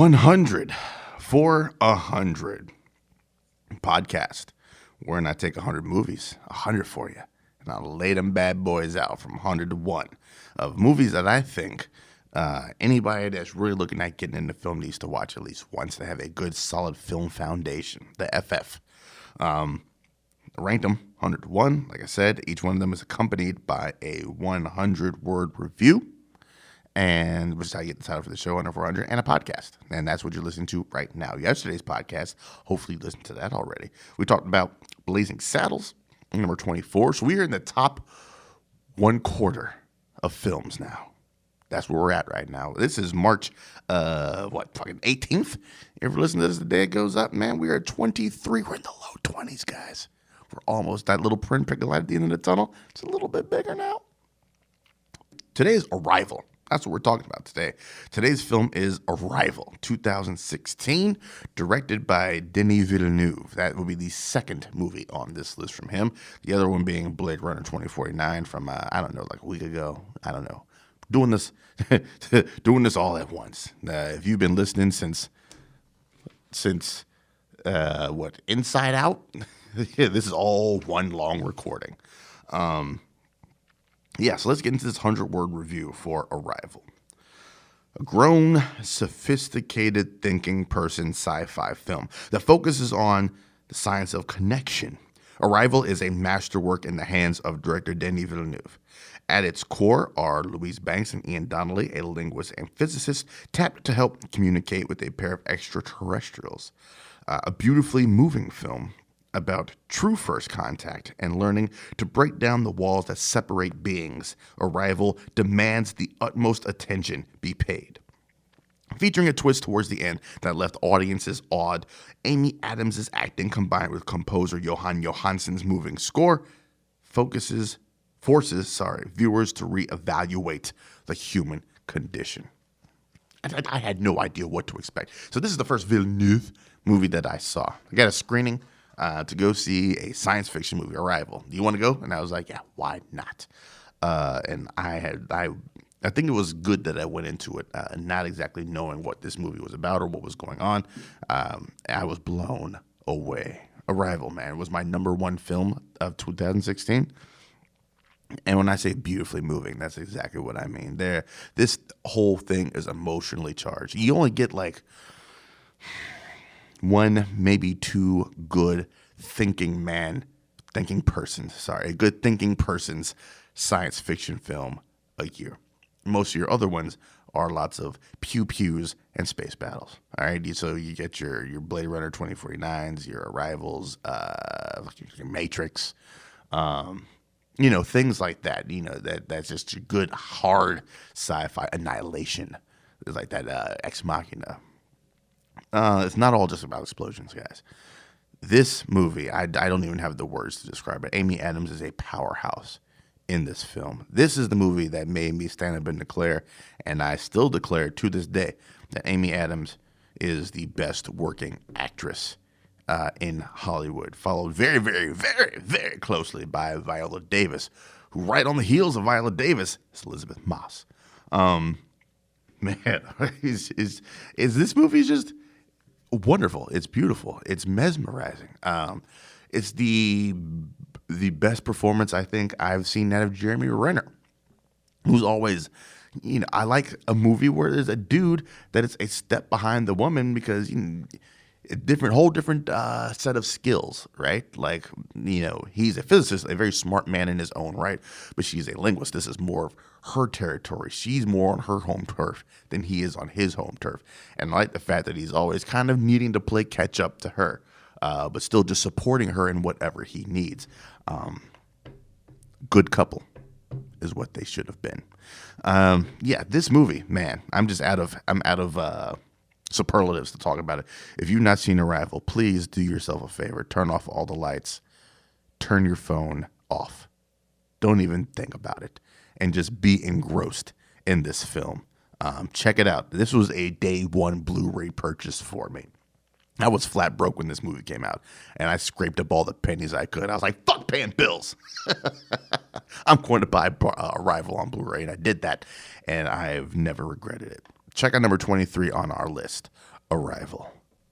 100 for 100 podcast, wherein I take 100 movies, 100 for you, and I'll lay them bad boys out from 100 to 1 of movies that I think anybody that's really looking at getting into film needs to watch at least once to have a good, solid film foundation, the FF. I ranked them 100 to 1. Like I said, each one of them is accompanied by a 100-word review, and which is how you get the title for the show, Under 400, and a podcast. And that's what you're listening to right now. Yesterday's podcast, hopefully you listened to that already. We talked about Blazing Saddles, number 24. So we are in the top 1/4 of films now. That's where we're at right now. This is March, 18th? If you listen to this the day it goes up, man, we are at 23. We're in the low 20s, guys. We're almost, that little print pick light at the end of the tunnel. It's a little bit bigger now. Today is Arrival. That's what we're talking about today. Today's film is Arrival, 2016, directed by Denis Villeneuve. That will be the second movie on this list from him. The other one being Blade Runner 2049 from, like a week ago. I don't know. Doing this all at once. If you've been listening since Inside Out? Yeah, this is all one long recording. So let's get into this 100-word review for Arrival. A grown, sophisticated thinking person sci-fi film that focuses on the science of connection. Arrival is a masterwork in the hands of director Denis Villeneuve. At its core are Louise Banks and Ian Donnelly, a linguist and physicist, tapped to help communicate with a pair of extraterrestrials. A beautifully moving film about true first contact and learning to break down the walls that separate beings. Arrival demands the utmost attention be paid. Featuring a twist towards the end that left audiences awed, Amy Adams' acting combined with composer Johan Johansson's moving score forces viewers to reevaluate the human condition. I had no idea what to expect. So this is the first Villeneuve movie that I saw. I got a screening to go see a science fiction movie, Arrival. Do you want to go? And I was like, yeah, why not? And I think it was good that I went into it not exactly knowing what this movie was about or what was going on. I was blown away. Arrival, man, was my number one film of 2016. And when I say beautifully moving, that's exactly what I mean. This whole thing is emotionally charged. You only get like one, maybe two good a good thinking person's science fiction film a year. Most of your other ones are lots of pew-pews and space battles. All right, so you get your Blade Runner 2049s, your Arrivals, your Matrix, things like that. That's just your good hard sci-fi. Annihilation. It's like that Ex Machina. It's not all just about explosions, guys. This movie, I don't even have the words to describe it. Amy Adams is a powerhouse in this film. This is the movie that made me stand up and declare, and I still declare to this day, that Amy Adams is the best working actress in Hollywood, followed very, very, very, very closely by Viola Davis, who right on the heels of Viola Davis is Elizabeth Moss. Man, is this movie just wonderful? It's beautiful. It's mesmerizing. It's the best performance I think I've seen out of Jeremy Renner, who's always, I like a movie where there's a dude that is a step behind the woman because whole different set of skills, right? Like, he's a physicist, a very smart man in his own right, but she's a linguist. This is more of her territory. She's more on her home turf than he is on his home turf. And I like the fact that he's always kind of needing to play catch up to her, but still just supporting her in whatever he needs. Good couple is what they should have been. This movie, man, I'm out of superlatives to talk about it. If you've not seen Arrival, please do yourself a favor. Turn off all the lights. Turn your phone off. Don't even think about it. And just be engrossed in this film. Check it out. This was a day one Blu-ray purchase for me. I was flat broke when this movie came out, and I scraped up all the pennies I could. I was like, fuck paying bills. I'm going to buy Arrival on Blu-ray, and I did that, and I've never regretted it. Check out number 23 on our list. Arrival.